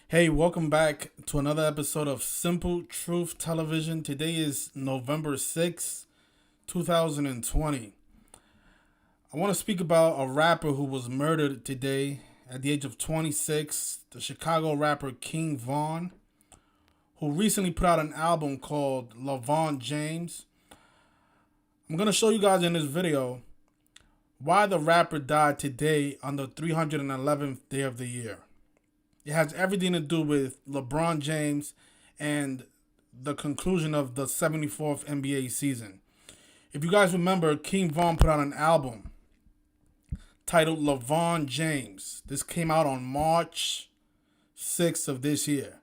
Hey, welcome back to another episode of Simple Truth Television. Today is November 6th, 2020. I want to speak about a rapper who was murdered today at the age of 26, the Chicago rapper King Vaughn, who recently put out an album called Lebron James. I'm going to show you guys in this video why the rapper died today on the 311th day of the year. It has everything to do with LeBron James and the conclusion of the 74th NBA season. If you guys remember, King Vaughn put out an album titled Lebron James. This came out on March 6th of this year.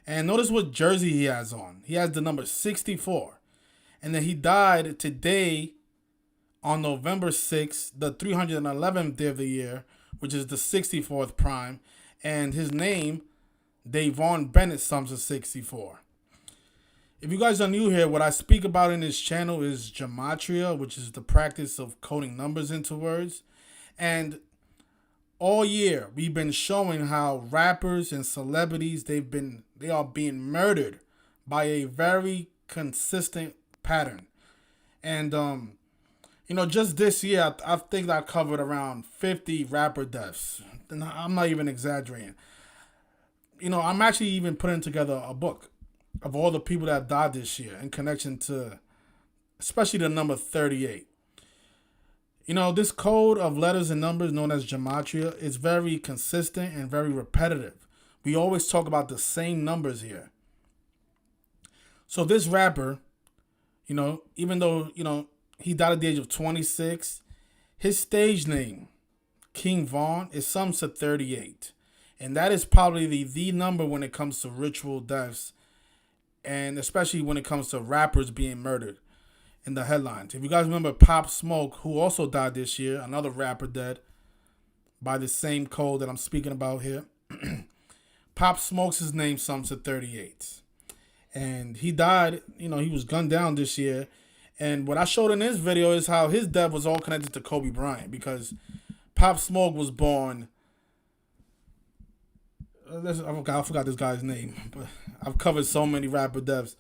And notice what jersey he has on. He has the number 64. And then he died today on November 6th, the 311th day of the year, which is the 64th prime. And his name, Vaughn Bennett, sums to 64. If you guys are new here, what I speak about in this channel is Gematria, which is the practice of coding numbers into words. And all year, we've been showing how rappers and celebrities, they are being murdered by a very consistent pattern. And, just this year, I think I covered around 50 rapper deaths. And I'm not even exaggerating. I'm actually even putting together a book of all the people that died this year in connection to, especially the number 38. This code of letters and numbers known as Gematria is very consistent and very repetitive. We always talk about the same numbers here. So this rapper, even though, he died at the age of 26, his stage name, King Vaughn, is sums to 38. And that is probably the number when it comes to ritual deaths, and especially when it comes to rappers being murdered in the headlines. If you guys remember Pop Smoke, who also died this year, another rapper dead by the same code that I'm speaking about here. Pop Smoke's his name sums to 38. And he died, he was gunned down this year. And what I showed in this video is how his death was all connected to Kobe Bryant, because Pop Smoke was born. I forgot this guy's name, but I've covered so many rapper deaths.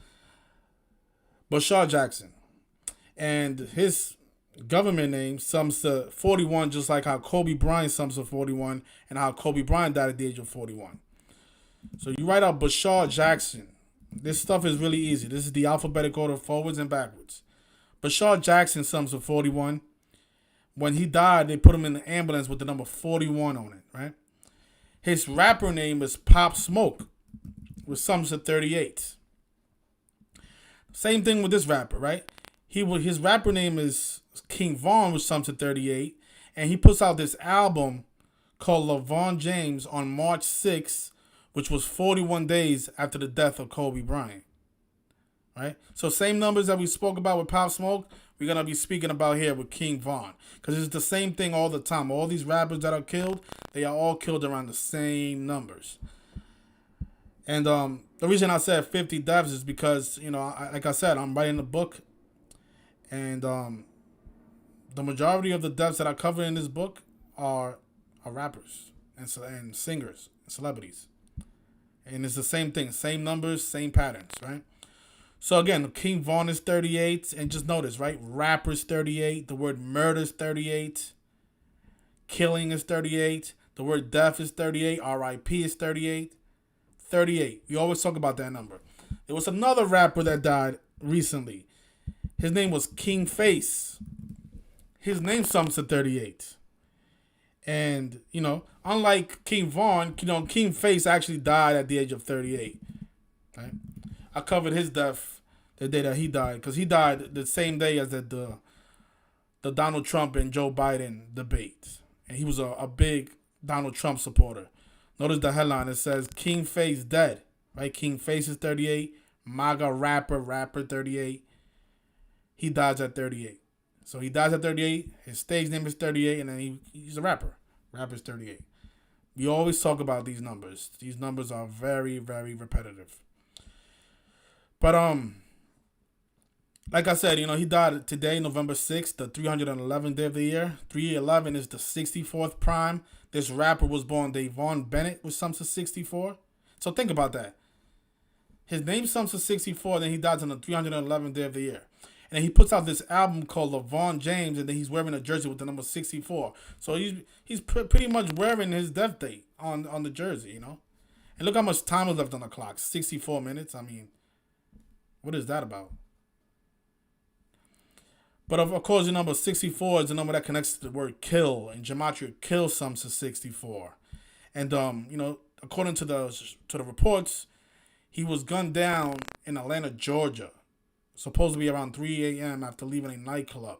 Bashar Jackson. And his government name sums to 41, just like how Kobe Bryant sums to 41, and how Kobe Bryant died at the age of 41. So you write out Bashar Jackson. This stuff is really easy. This is the alphabetic order forwards and backwards. Bashar Jackson sums to 41. When he died, they put him in the ambulance with the number 41 on it, right? His rapper name is Pop Smoke, which sums to 38. Same thing with this rapper, right? His rapper name is King Vaughn, which sums to 38. And he puts out this album called Lebron James on March 6th, which was 41 days after the death of Kobe Bryant. Right? So same numbers that we spoke about with Pop Smoke, we're going to be speaking about here with King Vaughn. Because it's the same thing all the time. All these rappers that are killed, they are all killed around the same numbers. And the reason I said 50 deaths is because, like I said, I'm writing a book. And the majority of the deaths that I cover in this book are rappers and singers and celebrities. And it's the same thing. Same numbers, same patterns, right? So again, King Vaughn is 38, and just notice, right? Rapper's 38, the word murder is 38, killing is 38, the word death is 38, R.I.P. is 38, 38. We always talk about that number. There was another rapper that died recently. His name was King Face. His name sums to 38. And, unlike King Vaughn, King Face actually died at the age of 38, right? I covered his death the day that he died, because he died the same day as the Donald Trump and Joe Biden debate. And he was a big Donald Trump supporter. Notice the headline. It says, King Face dead. Right? King Face is 38. MAGA rapper 38. He dies at 38. So he dies at 38. His stage name is 38. And then he's a rapper. Rapper's 38. We always talk about these numbers. These numbers are very, very repetitive. But like I said, he died today, November 6th, the 311th day of the year. 311 is the 64th prime. This rapper was born Vaughn Bennett, which sums to 64. So think about that. His name sums to 64, then he dies on the 311th day of the year. And then he puts out this album called Lebron James, and then he's wearing a jersey with the number 64. So he's pretty much wearing his death date on the jersey, you know? And look how much time is left on the clock. 64 minutes. I mean, what is that about? But of course, the number 64 is the number that connects to the word kill. And Gematria kill sums to 64. And according to the reports, he was gunned down in Atlanta, Georgia, supposed to be around 3 a.m. after leaving a nightclub.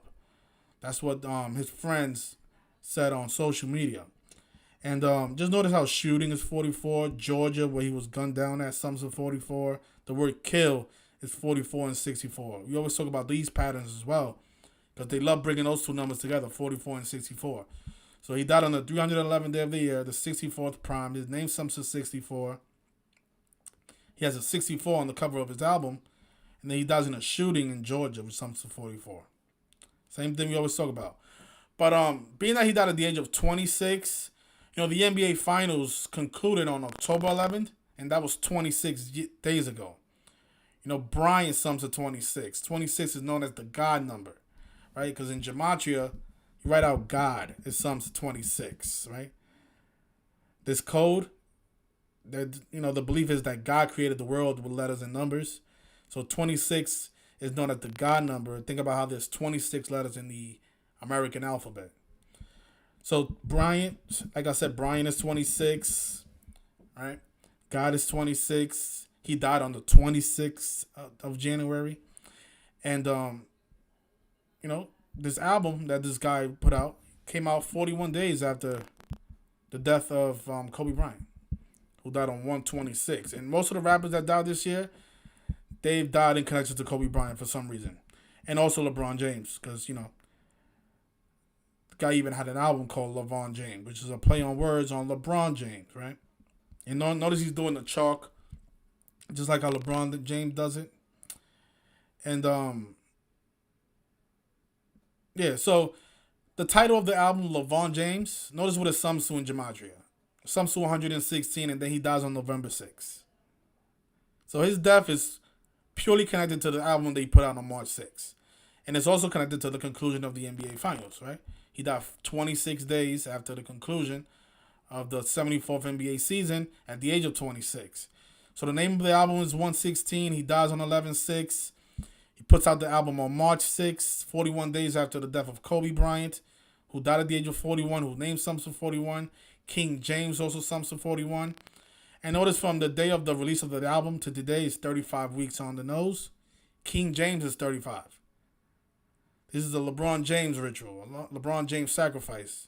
That's what his friends said on social media. And just notice how shooting is 44. Georgia, where he was gunned down at, sums to 44. The word kill is 44 and 64. We always talk about these patterns as well, because they love bringing those two numbers together, 44 and 64. So he died on the 311th day of the year, the 64th prime. His name sums to 64. He has a 64 on the cover of his album. And then he dies in a shooting in Georgia, which sums to 44. Same thing we always talk about. But being that he died at the age of 26, the NBA Finals concluded on October 11th, and that was 26 days ago. Bryant sums to 26. 26 is known as the God number, right? Because in Gematria, you write out God, it sums to 26, right? This code, the belief is that God created the world with letters and numbers. So 26 is known as the God number. Think about how there's 26 letters in the American alphabet. So Bryant, like I said, Bryant is 26, right? God is 26. He died on the 26th of January. And, this album that this guy put out came out 41 days after the death of Kobe Bryant, who died on 1/26. And most of the rappers that died this year, they've died in connection to Kobe Bryant for some reason. And also LeBron James, because, the guy even had an album called Vaughn James, which is a play on words on LeBron James, right? And notice he's doing the chalk, just like how LeBron James does it. And, so the title of the album, Lebron James, notice what it sums to in Gematria. It sums to 116, and then he dies on November 6th. So his death is purely connected to the album that he put out on March 6th. And it's also connected to the conclusion of the NBA Finals, right? He died 26 days after the conclusion of the 74th NBA season at the age of 26. So the name of the album is 116. He dies on 11/6. He puts out the album on March 6th, 41 days after the death of Kobe Bryant, who died at the age of 41, whose name sums to 41. King James also sums to 41. And notice from the day of the release of the album to today is 35 weeks on the nose. King James is 35. This is a LeBron James ritual, a LeBron James sacrifice.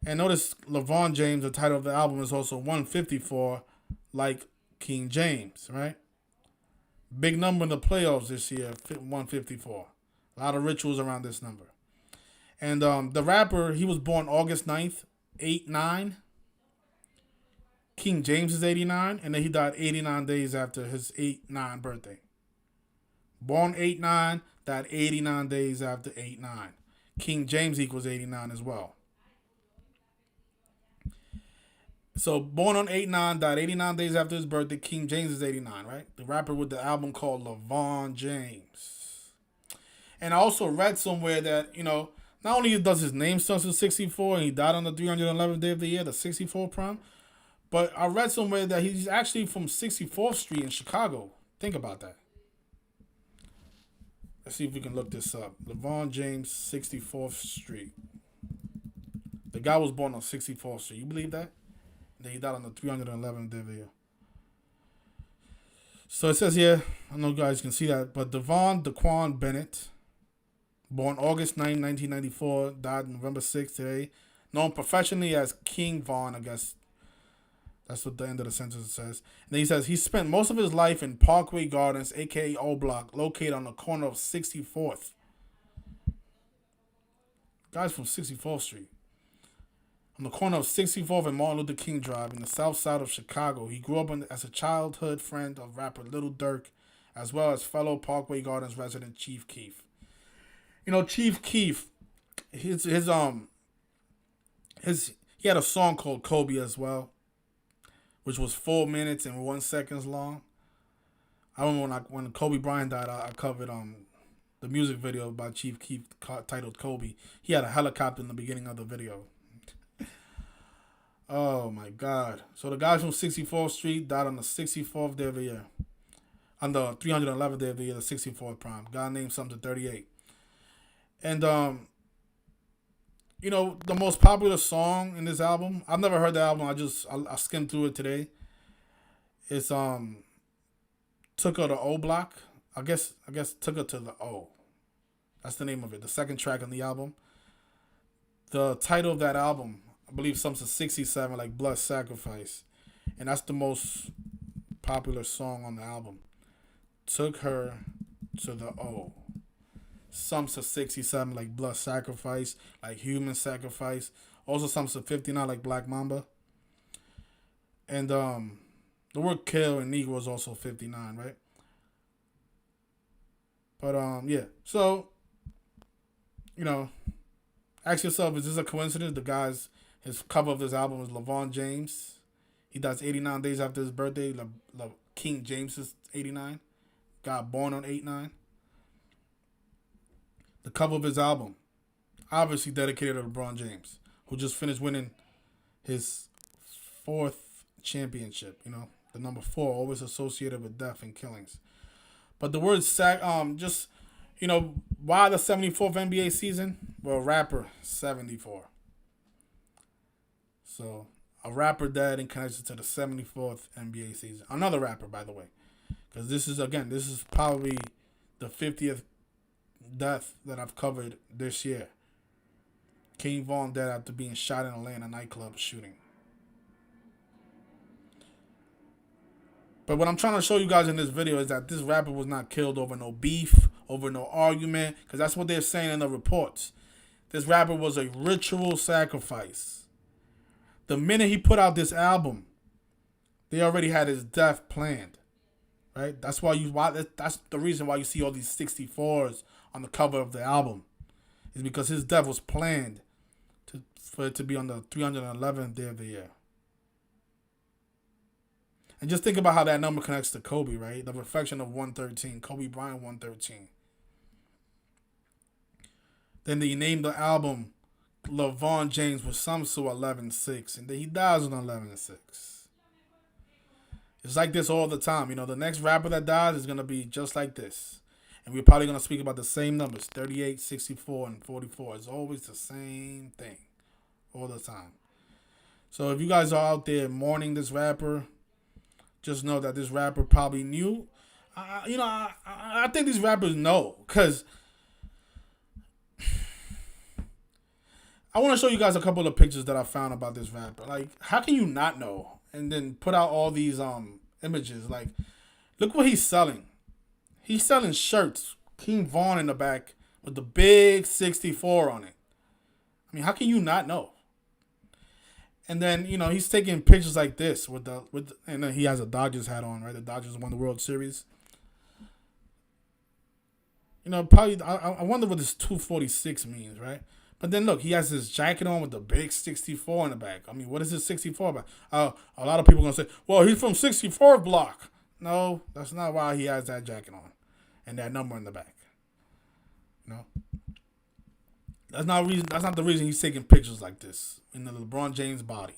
And notice LeBron James, the title of the album, is also 154, like King James, right? Big number in the playoffs this year, 154. A lot of rituals around this number. And the rapper, he was born August 9th, 89. King James is 89, and then he died 89 days after his 89 birthday. Born 89, died 89 days after 89. King James equals 89 as well. So born on 8/9, died 89 days after his birthday. King James is 89, right? The rapper with the album called Lebron James. And I also read somewhere that, not only does his name start with 64 and he died on the 311th day of the year, the 64 prime, but I read somewhere that he's actually from 64th Street in Chicago. Think about that. Let's see if we can look this up. Lebron James, 64th Street. The guy was born on 64th Street. You believe that? Then he died on the 311th day of the year. So it says here, I don't know if you guys can see that, but Devon Daquan Bennett, born August 9, 1994, died November 6th today. Known professionally as King Vaughn, I guess. That's what the end of the sentence says. And then he says he spent most of his life in Parkway Gardens, a.k.a. O Block, located on the corner of 64th. Guy's from 64th Street. On the corner of 64th and Martin Luther King Drive in the south side of Chicago. He grew up as a childhood friend of rapper Little Durk, as well as fellow Parkway Gardens resident Chief Keef. Chief Keef, he had a song called Kobe as well, which was 4 minutes and 1 seconds long. I remember when Kobe Bryant died, I covered the music video by Chief Keef titled Kobe. He had a helicopter in the beginning of the video. Oh my God! So the guys from 64th Street died on the 64th day of the year, on the 311th day of the year, the 64th prime. Guy named something 38, and the most popular song in this album. I've never heard the album. I skimmed through it today. It's Took Her to O Block. I guess Took Her to the O. That's the name of it. The second track on the album. The title of that album, I believe, something 67, like Blood Sacrifice, and that's the most popular song on the album. Took Her to the O. Some to 67 like Blood Sacrifice, like Human Sacrifice. Also some to 59 like Black Mamba. And the word kill in Negro is also 59, right? But yeah. So, ask yourself, is this a coincidence? His cover of this album is Lebron James. He dies 89 days after his birthday. King James is 89. Got born on 8/9. The cover of his album, obviously dedicated to LeBron James, who just finished winning his 4th championship. The number 4, always associated with death and killings. But the word why the 74th NBA season? Well, rapper 74. So a rapper died in connection to the 74th NBA season. Another rapper, by the way, because this is probably the 50th death that I've covered this year. King Vaughn dead after being shot in Atlanta nightclub shooting. But what I'm trying to show you guys in this video is that this rapper was not killed over no beef, over no argument, because that's what they're saying in the reports. This rapper was a ritual sacrifice. The minute he put out this album, they already had his death planned, right? That's the reason why you see all these 64s on the cover of the album, is because his death was planned for it to be on the 311th day of the year. And just think about how that number connects to Kobe, right? The reflection of 113, Kobe Bryant 113. Then they named the album LeBron James with some to 11-6, and then he dies on 11-6. It's like this all the time. The next rapper that dies is going to be just like this. And we're probably going to speak about the same numbers, 38, 64, and 44. It's always the same thing all the time. So if you guys are out there mourning this rapper, just know that this rapper probably knew. I think these rappers know, because I want to show you guys a couple of pictures that I found about this rapper. Like, how can you not know? And then put out all these images. Like, look what he's selling. He's selling shirts. King Vaughn in the back with the big 64 on it. I mean, how can you not know? And then, he's taking pictures like this and then he has a Dodgers hat on, right? The Dodgers won the World Series. Probably, I wonder what this 246 means, right? But then look, he has his jacket on with the big 64 in the back. I mean, what is this 64 about? A lot of people are going to say, well, he's from 64th block. No, that's not why he has that jacket on and that number in the back. That's not the reason he's taking pictures like this in the LeBron James body.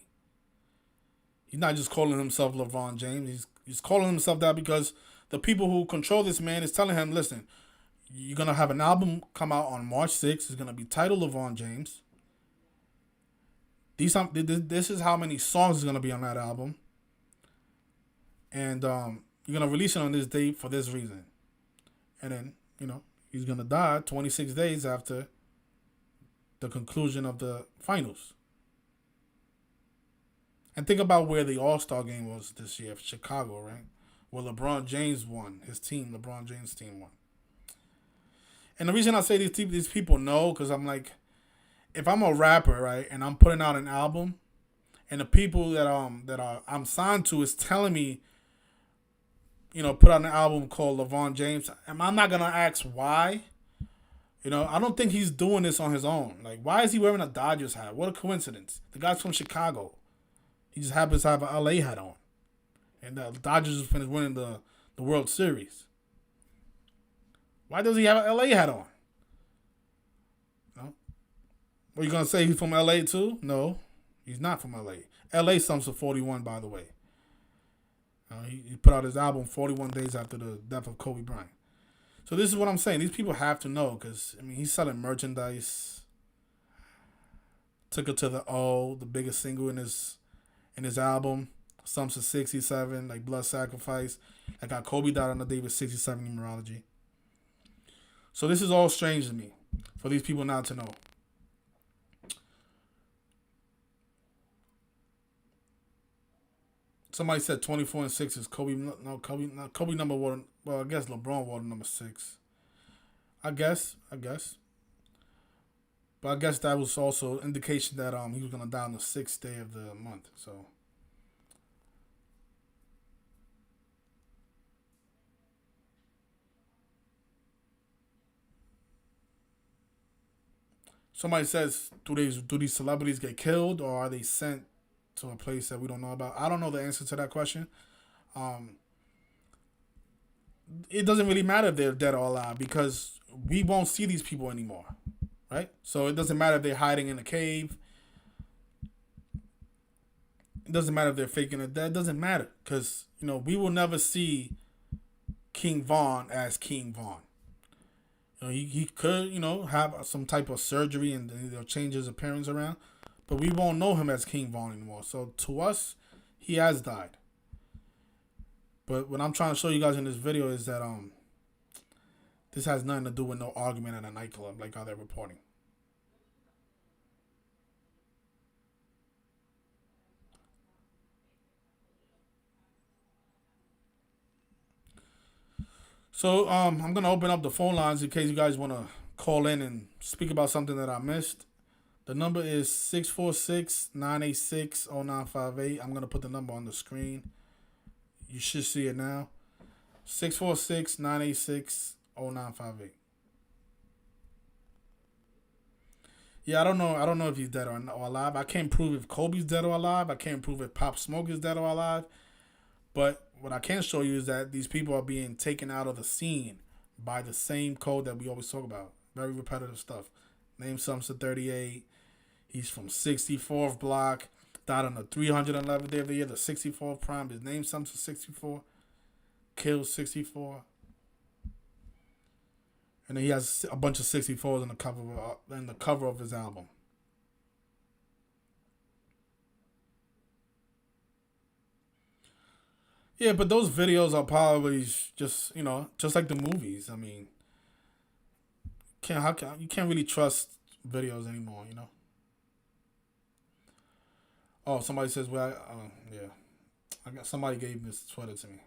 He's not just calling himself LeBron James. He's calling himself that because the people who control this man is telling him, listen, you're going to have an album come out on March 6th. It's going to be titled LeBron James. This is how many songs is going to be on that album. And you're going to release it on this date for this reason. And then, he's going to die 26 days after the conclusion of the finals. And think about where the All-Star game was this year, Chicago, right? Where LeBron James won. LeBron James' team won. And the reason I say these people know, because I'm like, if I'm a rapper, right, and I'm putting out an album, and the people that I'm signed to is telling me, put out an album called LeBron James, I'm not gonna ask why. I don't think he's doing this on his own. Like, why is he wearing a Dodgers hat? What a coincidence. The guy's from Chicago. He just happens to have an LA hat on. and the Dodgers just finished winning the World Series. Why does he have an LA hat on? No. What are you gonna say? He's from LA too? No, he's not from LA. LA sums to 41, by the way. He put out his album 41 days after the death of Kobe Bryant. So this is what I'm saying. These people have to know because, I mean, he's selling merchandise. Took it to the O, the biggest single in his album. Sums to 67, like Blood Sacrifice. I got Kobe died on the day with 67 numerology. So this is all strange to me for these people not to know. Somebody said 24 and 6 is Kobe. No, Kobe number one. Well, I guess LeBron wore number 6. I guess. But I guess that was also indication that he was gonna die on the 6th day of the month. So somebody says, do these celebrities get killed or are they sent to a place that we don't know about? I don't know the answer to that question. It doesn't really matter if they're dead or alive because we won't see these people anymore, right? So it doesn't matter if they're hiding in a cave. It doesn't matter if they're faking it. That doesn't matter because, we will never see King Vaughn as King Vaughn. He could, have some type of surgery and change his appearance around, but we won't know him as King Vaughn anymore. So to us, he has died. But what I'm trying to show you guys in this video is that this has nothing to do with no argument at a nightclub like how they're reporting. So I'm gonna open up the phone lines in case you guys want to call in and speak about something that I missed. The number is 646-986-0958. I'm gonna put the number on the screen. You should see it now. 646-986-0958. Yeah, I don't know if he's dead or alive. I can't prove if Kobe's dead or alive. I can't prove if Pop Smoke is dead or alive. But what I can show you is that these people are being taken out of the scene by the same code that we always talk about. Very repetitive stuff. Name sums to 38. He's from 64th block. Died on the 311th day of the year, the 64th prime. His name sums to 64. Killed 64. And then he has a bunch of 64s in the cover of his album. Yeah, but those videos are probably just just like the movies. I mean, you can't really trust videos anymore. Oh, somebody says, well, yeah, I got somebody gave this Twitter to me.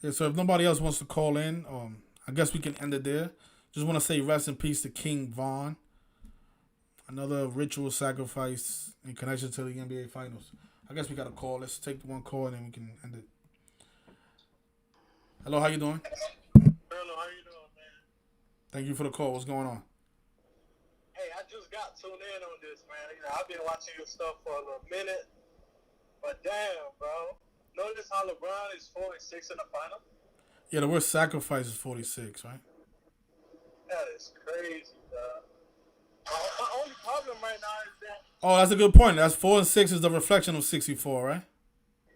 Yeah, so if nobody else wants to call in, I guess we can end it there. Just want to say rest in peace to King Vaughn. Another ritual sacrifice in connection to the NBA Finals. I guess we got a call. Let's take one call and then we can end it. Hello, how you doing? Hello, how you doing, man? Thank you for the call. What's going on? Hey, I just got tuned in on this, man. I've been watching your stuff for a little minute, but damn, bro. Notice how LeBron is 4-6 in the final? Yeah, the word sacrifice is 46, right? That is crazy, bro. My only problem right now is that. Oh, that's a good point. That's 4 and 6 is the reflection of 64, right?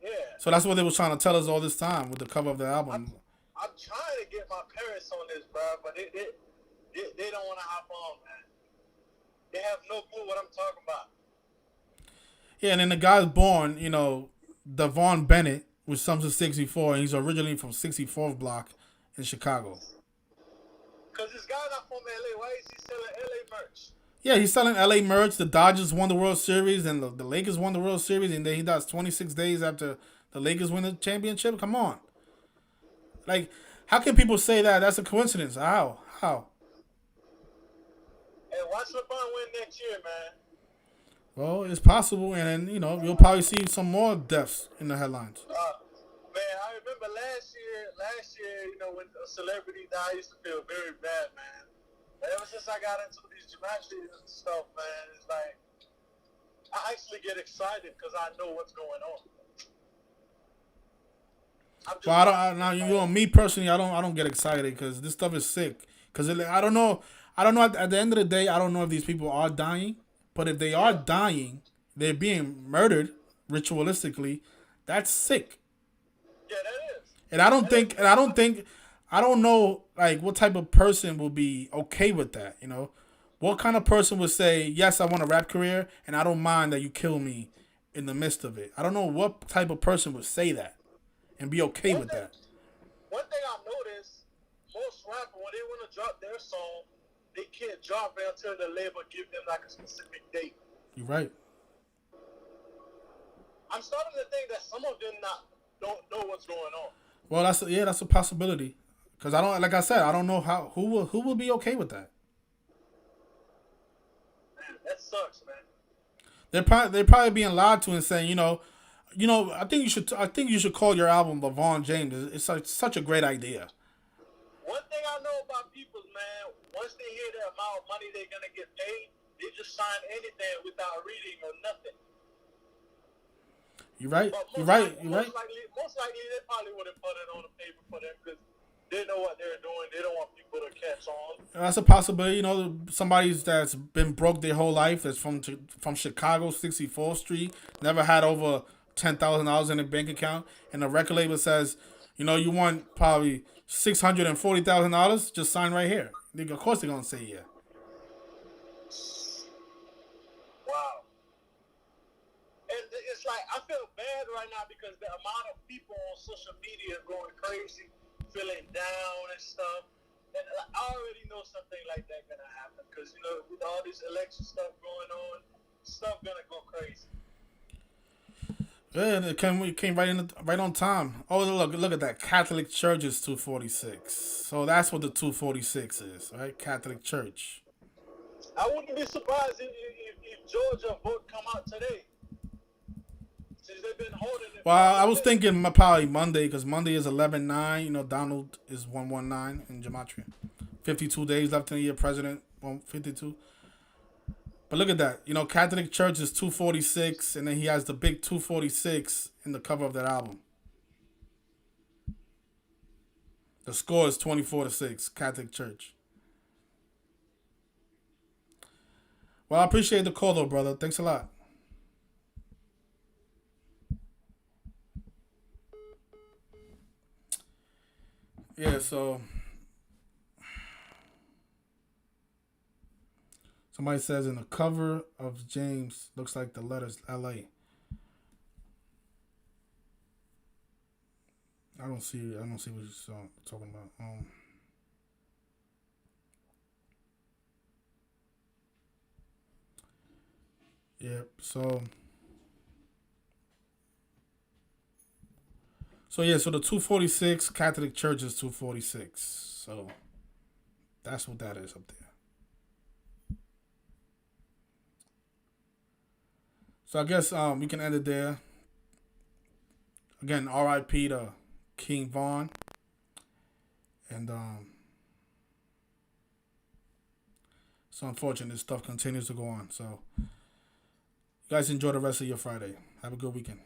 Yeah. So that's what they were trying to tell us all this time with the cover of the album. I'm trying to get my parents on this, bro, but they don't want to hop on, man. They have no clue what I'm talking about. Yeah, and then the guy's born, Devon Bennett, which sums to 64, and he's originally from 64th block in Chicago. Because this guy's not from LA. Why is he selling LA merch? Yeah, he's selling LA merch. The Dodgers won the World Series, and the Lakers won the World Series, and then he dies 26 days after the Lakers win the championship. Come on. Like, how can people say that? That's a coincidence. How? Hey, watch LeBron win next year, man. Well, it's possible, and then, you'll probably see some more deaths in the headlines. Man, I remember last year, when a celebrity died, I used to feel very bad, man. But ever since I got into these Gematria stuff, man, it's like, I actually get excited because I know what's going on. I'm Well, just I don't. watching Now it you like, know me personally. I don't get excited because this stuff is sick. Because I don't know. I don't know. At the end of the day, I don't know if these people are dying. But if they are yeah, dying, they're being murdered ritualistically. That's sick. yeah, that is. And I don't That is. think. And I don't think. I don't know like what type of person will be okay with that. You know, what kind of person would say yes, I want a rap career, and I don't mind that you kill me in the midst of it. I don't know what type of person would say that and be okay One with thing, that. one thing I noticed, most rappers when they want to drop their song, they can't drop it until the label give them like a specific date. You're right. I'm starting to think that some of them not don't know what's going on. Well, that's a possibility. Because I don't, like I said, I don't know who will be okay with that. Man, that sucks, man. They're probably being lied to and saying, I think you should call your album Vaughn James. Such a great idea. One thing I know about people, man, once they hear the amount of money they're gonna get paid, they just sign anything without reading or nothing. You're right. But You're right. You're right. most likely, they probably would have put it on the paper for them because they know what they're doing. They don't want people to catch on. That's a possibility. You know, somebody that's been broke their whole life, that's from Chicago, 64th Street, never had over $10,000 in a bank account, and the record label says, you want probably $640,000, just sign right here. Of course they're gonna say yeah. Wow. And it's like I feel bad right now because the amount of people on social media are going crazy, feeling down and stuff. And I already know something like that gonna happen because with all this election stuff going on, stuff gonna go crazy. Yeah, we came right on time. Oh, look at that. Catholic Church is 246. So that's what the 246 is, right? Catholic Church. I wouldn't be surprised if Georgia vote come out today. Since they've been holding it Well, for all I was day. thinking probably Monday because Monday is 11/9. Donald is 119 in Gematria. 52 days left in the year. President 152. But look at that. Catholic Church is 246, and then he has the big 246 in the cover of that album. The score is 24-6. Catholic Church. Well, I appreciate the call, though, brother. Thanks a lot. Yeah, so somebody says in the cover of James looks like the letters LA. I don't see what you're talking about. Yeah, so the 246 Catholic Church is 246. So that's what that is up there. So I guess we can end it there. Again, R.I.P. to King Vaughn. And it's unfortunate this stuff continues to go on. So you guys enjoy the rest of your Friday. Have a good weekend.